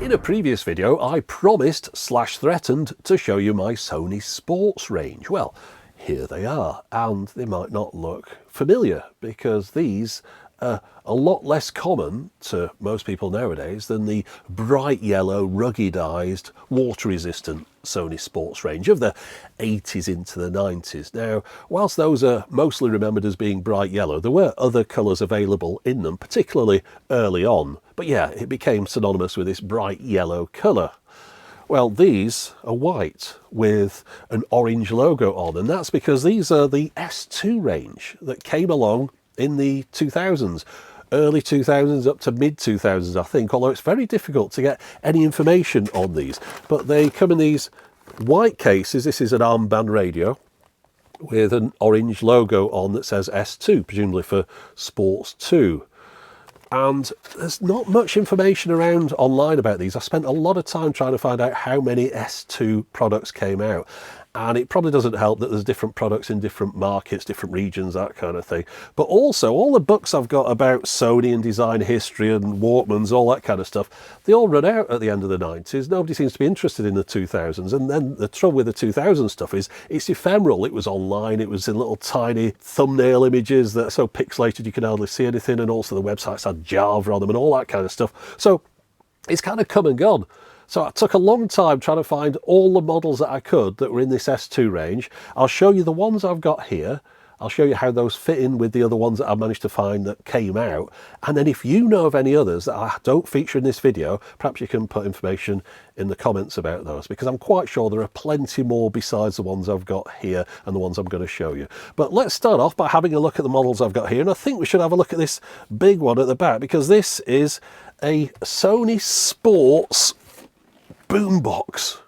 In a previous video, I promised / threatened to show you my Sony sports range. Well, here they are, and they might not look familiar because these are a lot less common to most people nowadays than the bright yellow, ruggedized, water-resistant Sony sports range of the 80s into the 90s. Now, whilst those are mostly remembered as being bright yellow, there were other colours available in them, particularly early on. But yeah, it became synonymous with this bright yellow colour. Well, these are white with an orange logo on, and that's because these are the S2 range that came along in the 2000s. Early 2000s up to mid 2000s, I think, although it's very difficult to get any information on these. But they come in these white cases. This is an armband radio with an orange logo on that says S2, presumably for Sports 2. And there's not much information around online about these. I spent a lot of time trying to find out how many S2 products came out. And it probably doesn't help that there's different products in different markets, different regions, that kind of thing. But also, all the books I've got about Sony and design history and Walkmans, all that kind of stuff, they all run out at the end of the 90s. Nobody seems to be interested in the 2000s. And then the trouble with the 2000 stuff is it's ephemeral. It was online. It was in little tiny thumbnail images that are so pixelated you can hardly see anything. And also the websites had Java on them and all that kind of stuff. So it's kind of come and gone. So it took a long time trying to find all the models that I could that were in this S2 range. I'll show you the ones I've got here. I'll show you how those fit in with the other ones that I managed to find that came out. And then if you know of any others that I don't feature in this video, perhaps you can put information in the comments about those, because I'm quite sure there are plenty more besides the ones I've got here and the ones I'm going to show you. But let's start off by having a look at the models I've got here. And I think we should have a look at this big one at the back, because this is a Sony Sports boombox.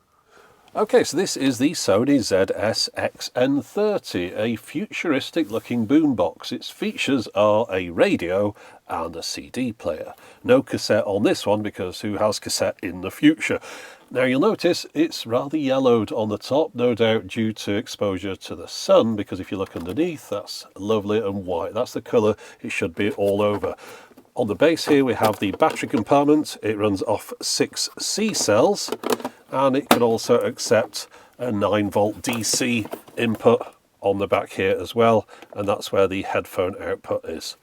Okay, so this is the Sony ZS-XN30, a futuristic looking boombox. Its features are a radio and a CD player. No cassette on this one, because who has cassette in the future? Now you'll notice it's rather yellowed on the top, no doubt due to exposure to the sun, because if you look underneath, that's lovely and white. That's the colour it should be all over. On the base here we have the battery compartment. It runs off 6 C cells, and it can also accept a 9-volt DC input on the back here as well, and that's where the headphone output is.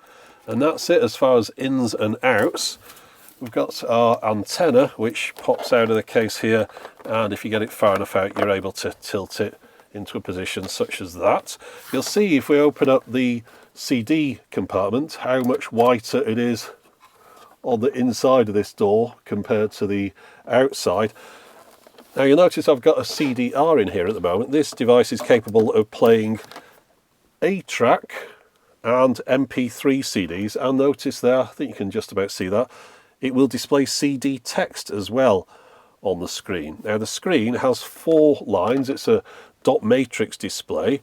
And that's it as far as ins and outs. We've got our antenna, which pops out of the case here, and if you get it far enough out, you're able to tilt it into a position such as that. You'll see if we open up the CD compartment how much whiter it is on the inside of this door compared to the outside. Now you'll notice I've got a CDR in here at the moment. This device is capable of playing A-track and MP3 CDs, and notice there, I think you can just about see that, it will display CD text as well on the screen. Now the screen has 4 lines. It's a dot matrix display.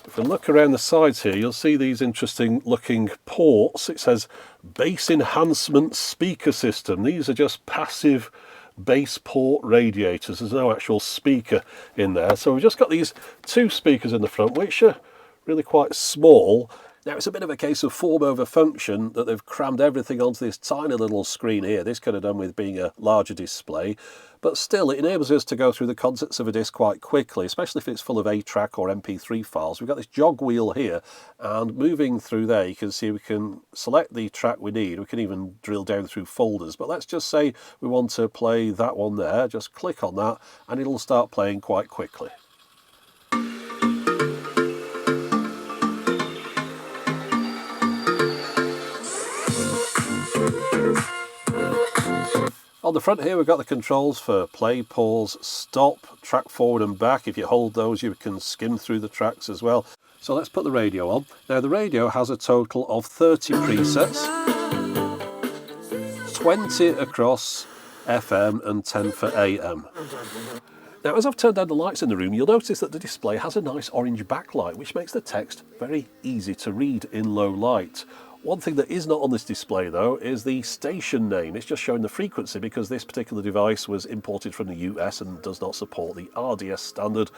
If we look around the sides here, you'll see these interesting looking ports. It says bass enhancement speaker system. These are just passive bass port radiators. There's no actual speaker in there. So we've just got these 2 speakers in the front, which are really quite small. Now it's a bit of a case of form over function, that they've crammed everything onto this tiny little screen here. This could have done with being a larger display, but still it enables us to go through the contents of a disc quite quickly, especially if it's full of A-track or MP3 files. We've got this jog wheel here, and moving through there you can see we can select the track we need. We can even drill down through folders, but let's just say we want to play that one there. Just click on that and it'll start playing quite quickly. On the front here we've got the controls for play, pause, stop, track forward and back. If you hold those you can skim through the tracks as well. So let's put the radio on. Now the radio has a total of 30 presets, 20 across FM and 10 for AM. Now as I've turned down the lights in the room, you'll notice that the display has a nice orange backlight, which makes the text very easy to read in low light. One thing that is not on this display though is the station name. It's just showing the frequency because this particular device was imported from the US and does not support the RDS standard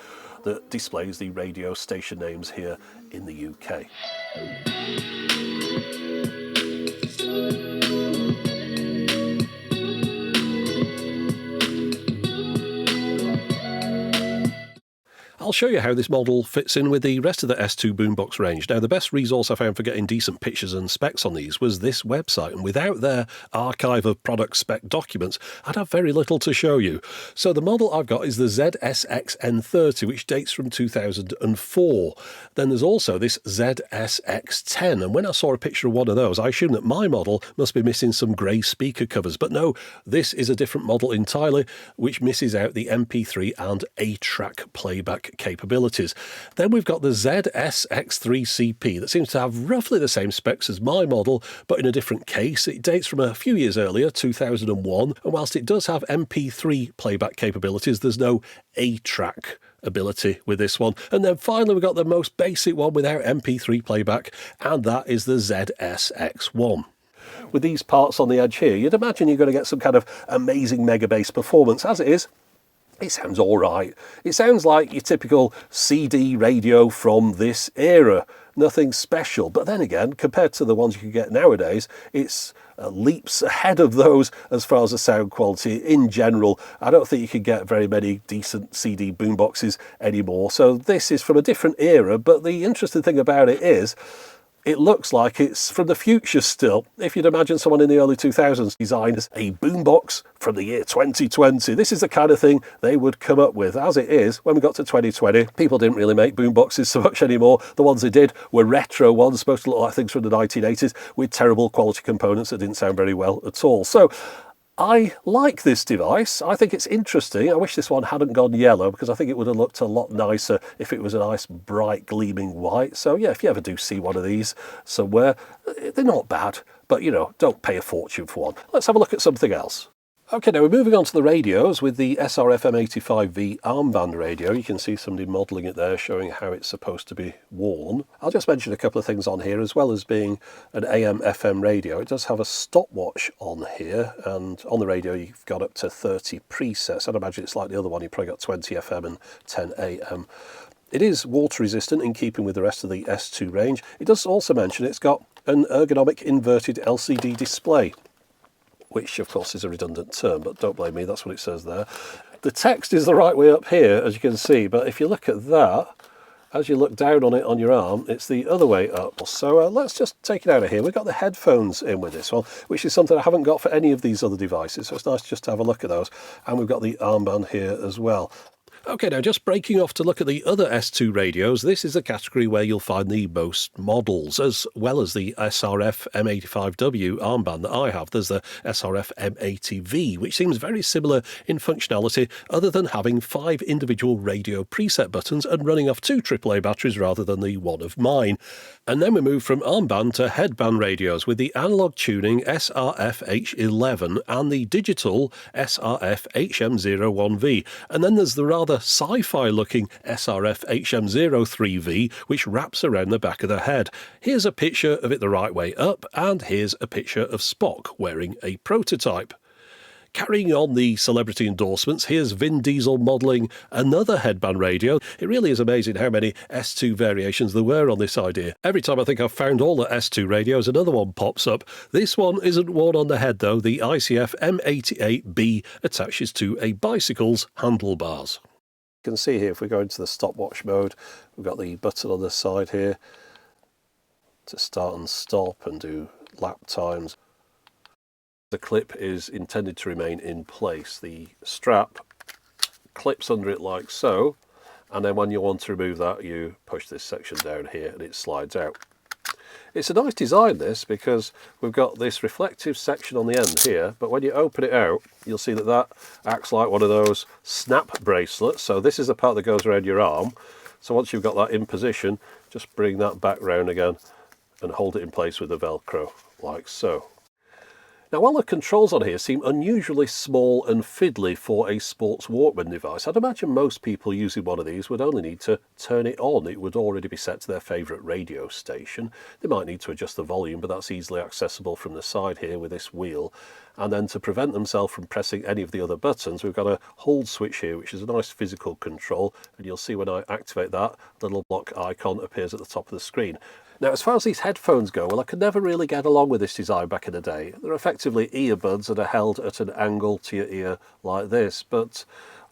that displays the radio station names here in the UK. show you how this model fits in with the rest of the S2 boombox range. Now, the best resource I found for getting decent pictures and specs on these was this website, and without their archive of product spec documents, I'd have very little to show you. So the model I've got is the ZSX-N30, which dates from 2004. Then there's also this ZSX-10, and when I saw a picture of one of those, I assumed that my model must be missing some grey speaker covers, but no, this is a different model entirely, which misses out the MP3 and A-track playback capabilities. Then we've got the ZSX3CP that seems to have roughly the same specs as my model, but in a different case. It dates from a few years earlier, 2001, and whilst it does have MP3 playback capabilities, there's no A-track ability with this one. And then finally we've got the most basic one without MP3 playback, and that is the ZSX1. With these parts on the edge here, you'd imagine you're going to get some kind of amazing mega bass performance. As it is, it sounds all right. It sounds like your typical CD radio from this era. Nothing special. But then again, compared to the ones you can get nowadays, it's leaps ahead of those as far as the sound quality in general. I don't think you can get very many decent CD boomboxes anymore. So this is from a different era, but the interesting thing about it is it looks like it's from the future still. If you'd imagine someone in the early 2000s designed a boombox from the year 2020, this is the kind of thing they would come up with. As it is, when we got to 2020, people didn't really make boomboxes so much anymore. The ones they did were retro ones, supposed to look like things from the 1980s, with terrible quality components that didn't sound very well at all. So I like this device. I think it's interesting. I wish this one hadn't gone yellow, because I think it would have looked a lot nicer if it was a nice bright gleaming white. So yeah, if you ever do see one of these somewhere, they're not bad, but you know, don't pay a fortune for one. Let's have a look at something else. Okay, now we're moving on to the radios with the SRF M85V armband radio. You can see somebody modelling it there, showing how it's supposed to be worn. I'll just mention a couple of things on here. As well as being an AM/FM radio, it does have a stopwatch on here, and on the radio you've got up to 30 presets. I'd imagine it's like the other one, you've probably got 20 FM and 10 AM. It is water resistant in keeping with the rest of the S2 range. It does also mention it's got an ergonomic inverted LCD display, which of course is a redundant term, but don't blame me, that's what it says there. The text is the right way up here, as you can see, but if you look at that, as you look down on it on your arm, it's the other way up. So let's just take it out of here. We've got the headphones in with this one, which is something I haven't got for any of these other devices, so it's nice just to have a look at those. And we've got the armband here as well. Okay, now just breaking off to look at the other S2 radios, this is a category where you'll find the most models, as well as the SRF M85W armband that I have. There's the SRF M80V, which seems very similar in functionality, other than having 5 individual radio preset buttons and running off 2 AAA batteries rather than the one of mine. And then we move from armband to headband radios with the analog tuning SRF H11 and the digital SRF HM01V. And then there's the rather sci-fi looking SRF HM03V, which wraps around the back of the head. Here's a picture of it the right way up, and here's a picture of Spock wearing a prototype. Carrying on the celebrity endorsements, here's Vin Diesel modelling another headband radio. It really is amazing how many S2 variations there were on this idea. Every time I think I've found all the S2 radios, another one pops up. This one isn't worn on the head though. The ICF M88B attaches to a bicycle's handlebars. You can see here, if we go into the stopwatch mode, we've got the button on the side here to start and stop and do lap times. The clip is intended to remain in place. The strap clips under it like so, and then when you want to remove that, you push this section down here and it slides out. It's a nice design, this, because we've got this reflective section on the end here, but when you open it out, you'll see that that acts like one of those snap bracelets. So this is the part that goes around your arm. So once you've got that in position, just bring that back round again and hold it in place with the Velcro, like so. Now, while the controls on here seem unusually small and fiddly for a sports Walkman device, I'd imagine most people using one of these would only need to turn it on. It would already be set to their favourite radio station. They might need to adjust the volume, but that's easily accessible from the side here with this wheel. And then to prevent themselves from pressing any of the other buttons, we've got a hold switch here, which is a nice physical control. And you'll see when I activate that, the little block icon appears at the top of the screen. Now, as far as these headphones go, well, I could never really get along with this design back in the day. They're effectively earbuds that are held at an angle to your ear like this, but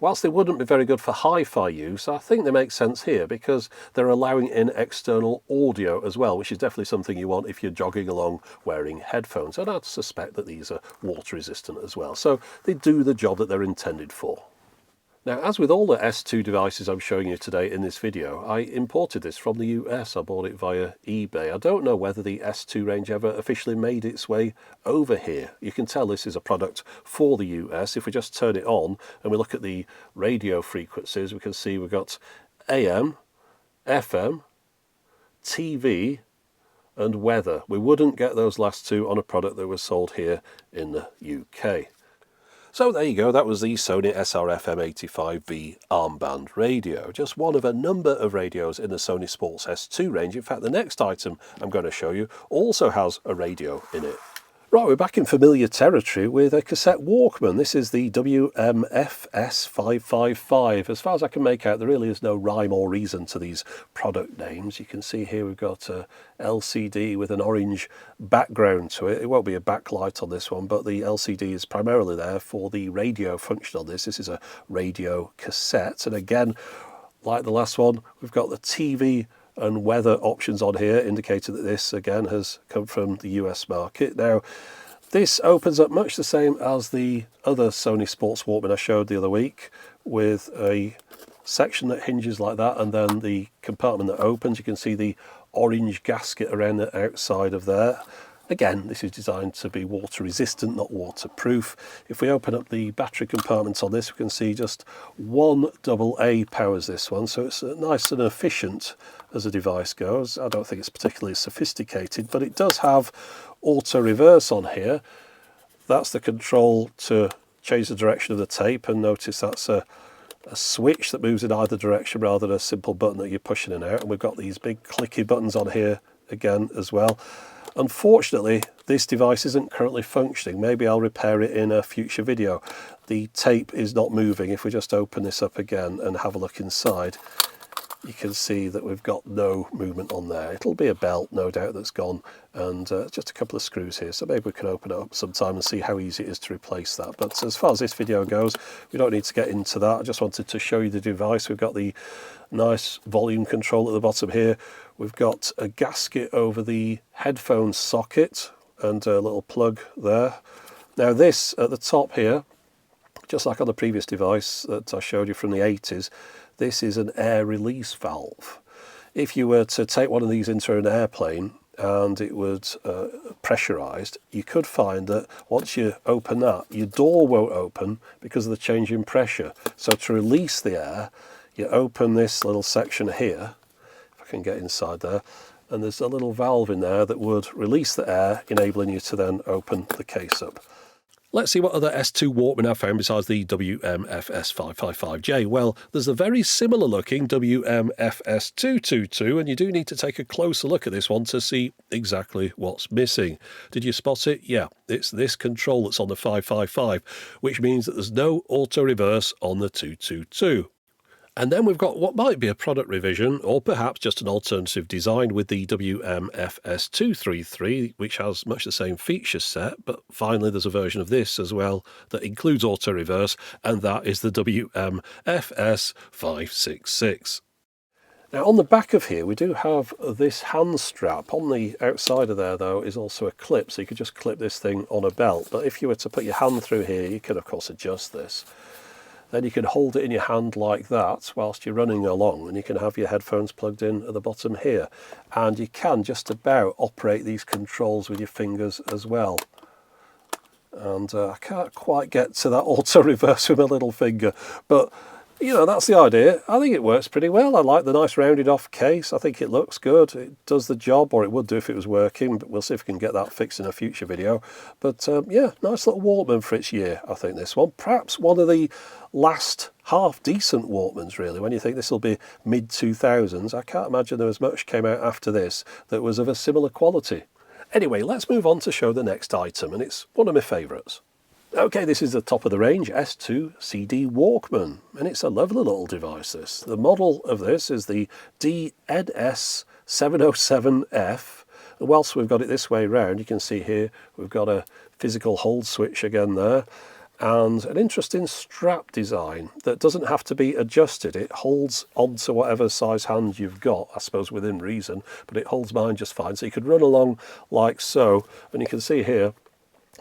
whilst they wouldn't be very good for hi-fi use, I think they make sense here because they're allowing in external audio as well, which is definitely something you want if you're jogging along wearing headphones. And I'd suspect that these are water resistant as well. So they do the job that they're intended for. Now, as with all the S2 devices I'm showing you today in this video, I imported this from the US. I bought it via eBay. I don't know whether the S2 range ever officially made its way over here. You can tell this is a product for the US. If we just turn it on and we look at the radio frequencies, we can see we've got AM, FM, TV, and weather. We wouldn't get those last two on a product that was sold here in the UK. So there you go, that was the Sony SRF-M85V armband radio. Just one of a number of radios in the Sony Sports S2 range. In fact, the next item I'm going to show you also has a radio in it. Right, we're back in familiar territory with a cassette Walkman. This is the WMFS555. As far as I can make out, there really is no rhyme or reason to these product names. You can see here we've got a LCD with an orange background to it. It won't be a backlight on this one, but the LCD is primarily there for the radio function on this. This is a radio cassette. And again, like the last one, we've got the TV and weather options on here, indicating that this again has come from the US market. Now this opens up much the same as the other Sony Sports Walkman I showed the other week, with a section that hinges like that and then the compartment that opens. You can see the orange gasket around the outside of there. Again, this is designed to be water resistant, not waterproof. If we open up the battery compartment on this, we can see just one AA powers this one, so it's nice and efficient as a device goes. I don't think it's particularly sophisticated, but it does have auto reverse on here. That's the control to change the direction of the tape, and notice that's a switch that moves in either direction rather than a simple button that you're pushing in and out. And we've got these big clicky buttons on here again as well. Unfortunately, this device isn't currently functioning. Maybe I'll repair it in a future video. The tape is not moving. If we just open this up again and have a look inside, you can see that we've got no movement on there. It'll be a belt, no doubt, that's gone, and just a couple of screws here. So maybe we can open it up sometime and see how easy it is to replace that. But as far as this video goes, we don't need to get into that. I just wanted to show you the device. We've got the nice volume control at the bottom here. We've got a gasket over the headphone socket and a little plug there. Now this at the top here, just like on the previous device that I showed you from the 80s, this is an air release valve. If you were to take one of these into an airplane and it was pressurized, you could find that once you open that, your door won't open because of the change in pressure. So to release the air, you open this little section here, if I can get inside there, and there's a little valve in there that would release the air, enabling you to then open the case up. Let's see what other S2 Walkman I've found besides the WMFS555J. Well, there's a very similar looking WMFS222, and you do need to take a closer look at this one to see exactly what's missing. Did you spot it? Yeah, it's this control that's on the 555, which means that there's no auto reverse on the 222. And then we've got what might be a product revision, or perhaps just an alternative design with the WMFS233, which has much the same feature set, but finally there's a version of this as well that includes auto reverse, and that is the WMFS566. Now on the back of here we do have this hand strap. On the outside of there though is also a clip, so you could just clip this thing on a belt, but if you were to put your hand through here, you can of course adjust this. Then you can hold it in your hand like that whilst you're running along, and you can have your headphones plugged in at the bottom here. And you can just about operate these controls with your fingers as well. And I can't quite get to that auto reverse with my little finger, but you know, that's the idea. I think it works pretty well. I like the nice rounded off case. I think it looks good. It does the job, or it would do if it was working, but we'll see if we can get that fixed in a future video. But yeah, nice little Walkman for its year, I think, this one. Perhaps one of the last half-decent Walkmans, really, when you think this will be mid-2000s. I can't imagine there was much came out after this that was of a similar quality. Anyway, let's move on to show the next item, and it's one of my favourites. Okay, this is the top of the range S2 CD Walkman, and it's a lovely little device, this. The model of this is the DNS707F, and whilst we've got it this way round, you can see here we've got a physical hold switch again there, and an interesting strap design that doesn't have to be adjusted. It holds onto whatever size hand you've got, I suppose within reason, but it holds mine just fine. So you could run along like so, and you can see here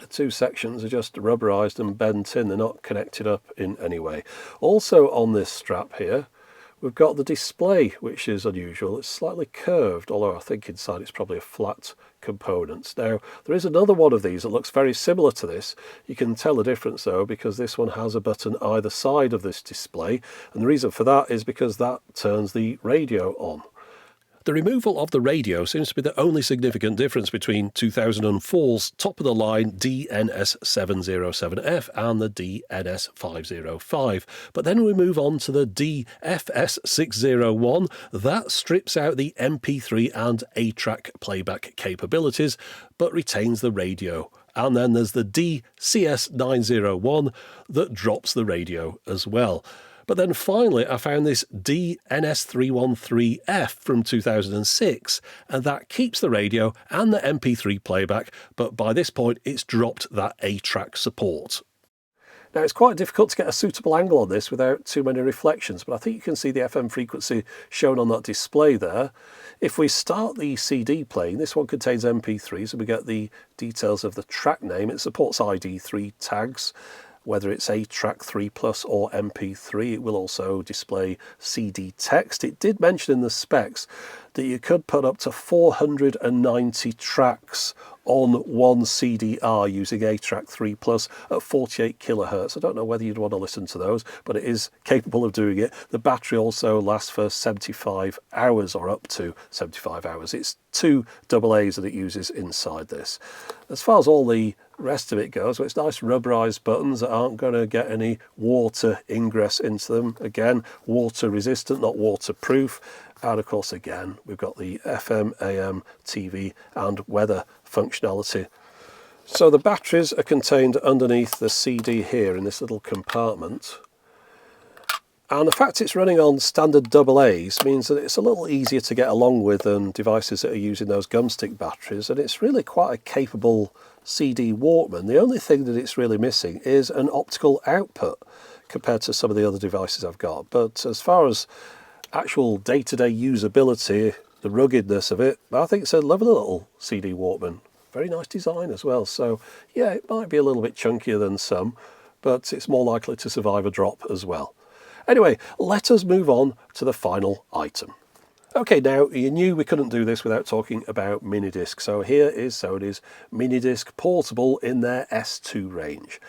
the two sections are just rubberized and bent in. They're not connected up in any way. Also on this strap here, we've got the display, which is unusual. It's slightly curved, although I think inside it's probably a flat component. Now, there is another one of these that looks very similar to this. You can tell the difference though, because this one has a button either side of this display. And the reason for that is because that turns the radio on. The removal of the radio seems to be the only significant difference between 2004's top-of-the-line DNS707F and the DNS505. But then we move on to the DFS601. That strips out the MP3 and A-track playback capabilities, but retains the radio. And then there's the DCS901 that drops the radio as well. But then finally, I found this DNS313F from 2006, and that keeps the radio and the MP3 playback, but by this point, it's dropped that A-track support. Now, it's quite difficult to get a suitable angle on this without too many reflections, but I think you can see the FM frequency shown on that display there. If we start the CD playing, this one contains MP3, so we get the details of the track name. It supports ID3 tags. Whether it's A-track 3 Plus or MP3, it will also display CD text. It did mention in the specs that you could put up to 490 tracks on one CDR using A-track 3 Plus at 48 kilohertz. I don't know whether you'd want to listen to those, but it is capable of doing it. The battery also lasts for 75 hours or up to 75 hours. It's 2 AA's that it uses inside this. As far as all the rest of it goes, well, it's nice rubberized buttons that aren't going to get any water ingress into them. Again, water resistant, not waterproof. And of course, again, we've got the FM, AM, TV and weather functionality. So the batteries are contained underneath the CD here in this little compartment. And the fact it's running on standard AA's means that it's a little easier to get along with than devices that are using those gumstick batteries. And it's really quite a capable CD Walkman. The only thing that it's really missing is an optical output compared to some of the other devices I've got. But as far as actual day-to-day usability, the ruggedness of it, I think it's a lovely little CD Walkman. Very nice design as well. So yeah, it might be a little bit chunkier than some, but it's more likely to survive a drop as well. Anyway, let us move on to the final item. Okay, now you knew we couldn't do this without talking about mini disc. So here is Sony's mini disc portable in their S2 range.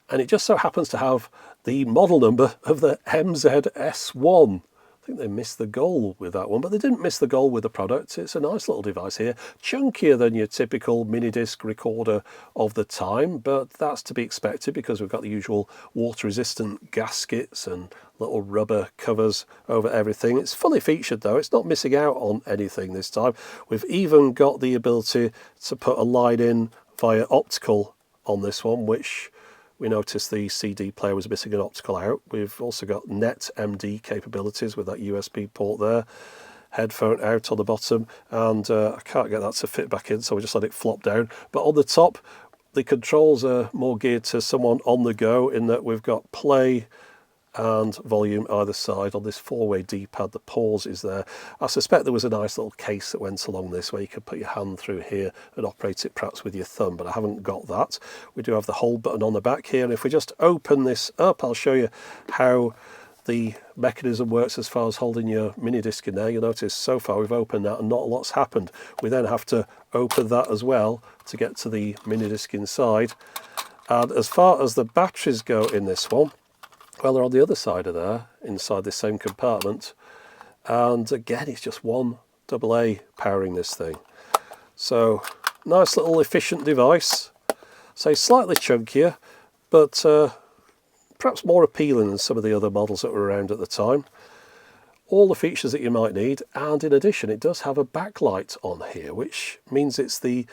And it just so happens to have the model number of the MZS1. I think they missed the goal with that one, but they didn't miss the goal with the product. It's a nice little device here, chunkier than your typical mini disc recorder of the time, but that's to be expected because we've got the usual water resistant gaskets and little rubber covers over everything. It's fully featured though, it's not missing out on anything this time. We've even got the ability to put a line in via optical on this one, which we noticed the CD player was missing an optical out. We've also got net MD capabilities with that USB port there. Headphone out on the bottom, and I can't get that to fit back in, so we just let it flop down. But on the top, the controls are more geared to someone on the go in that we've got play and volume either side. On this 4-way D-pad, the pause is there. I suspect there was a nice little case that went along this where you could put your hand through here and operate it perhaps with your thumb, but I haven't got that. We do have the hold button on the back here, and if we just open this up, I'll show you how the mechanism works as far as holding your mini disc in there. You'll notice so far we've opened that and not a lot's happened. We then have to open that as well to get to the mini disc inside. And as far as the batteries go in this one, well, they're on the other side of there, inside this same compartment. And again, it's just one AA powering this thing. So, nice little efficient device. Say slightly chunkier, but perhaps more appealing than some of the other models that were around at the time. All the features that you might need, and in addition, it does have a backlight on here, which means it's the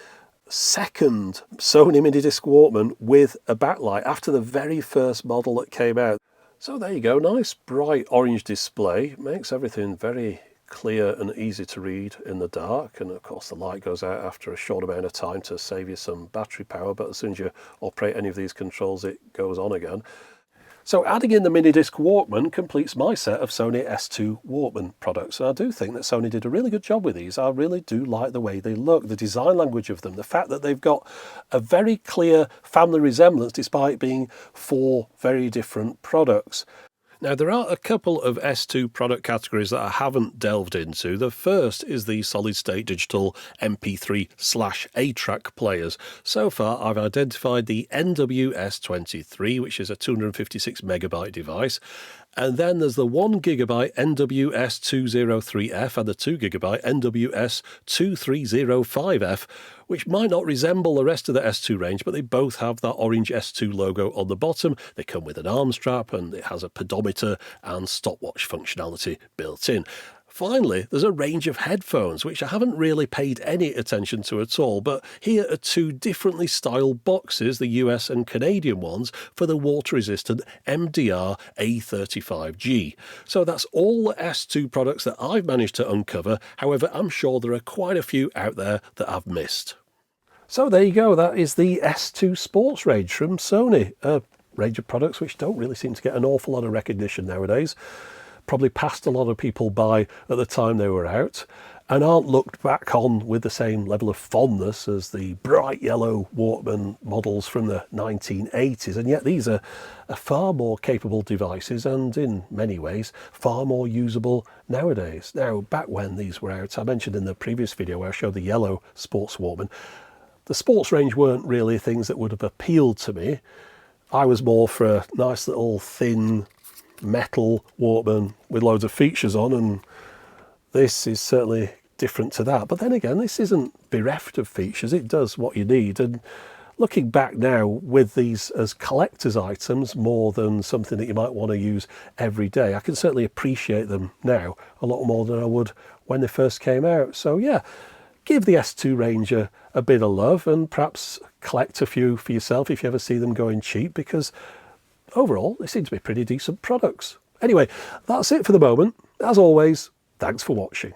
second Sony mini disc Walkman with a backlight after the very first model that came out. So there you go, nice bright orange display, makes everything very clear and easy to read in the dark, and of course the light goes out after a short amount of time to save you some battery power, but as soon as you operate any of these controls it goes on again. So adding in the mini disc Walkman completes my set of Sony S2 Walkman products, and I do think that Sony did a really good job with these. I really do like the way they look, the design language of them, the fact that they've got a very clear family resemblance despite being 4 very different products. Now, there are a couple of S2 product categories that I haven't delved into. The first is the solid-state digital MP3/A-track players. So far, I've identified the NWS23, which is a 256 megabyte device. And then there's the 1 gigabyte NWS203F and the 2 gigabyte NWS2305F, which might not resemble the rest of the S2 range, but they both have that orange S2 logo on the bottom. They come with an arm strap, and it has a pedometer and stopwatch functionality built in. Finally, there's a range of headphones, which I haven't really paid any attention to at all, but here are 2 differently styled boxes, the US and Canadian ones, for the water-resistant MDR A35G. So that's all the S2 products that I've managed to uncover. However, I'm sure there are quite a few out there that I've missed. So there you go, that is the S2 sports range from Sony, a range of products which don't really seem to get an awful lot of recognition nowadays. Probably passed a lot of people by at the time they were out, and aren't looked back on with the same level of fondness as the bright yellow Walkman models from the 1980s, and yet these are far more capable devices and in many ways far more usable nowadays. Now, back when these were out, I mentioned in the previous video where I showed the yellow sports Walkman, the sports range weren't really things that would have appealed to me. I was more for a nice little thin metal Walkman with loads of features on, and this is certainly different to that. But then again, this isn't bereft of features. It does what you need, and looking back now with these as collector's items more than something that you might want to use every day, I can certainly appreciate them now a lot more than I would when they first came out. So yeah, give the S2 range a bit of love, and perhaps collect a few for yourself if you ever see them going cheap, because overall, they seem to be pretty decent products. Anyway, that's it for the moment. As always, thanks for watching.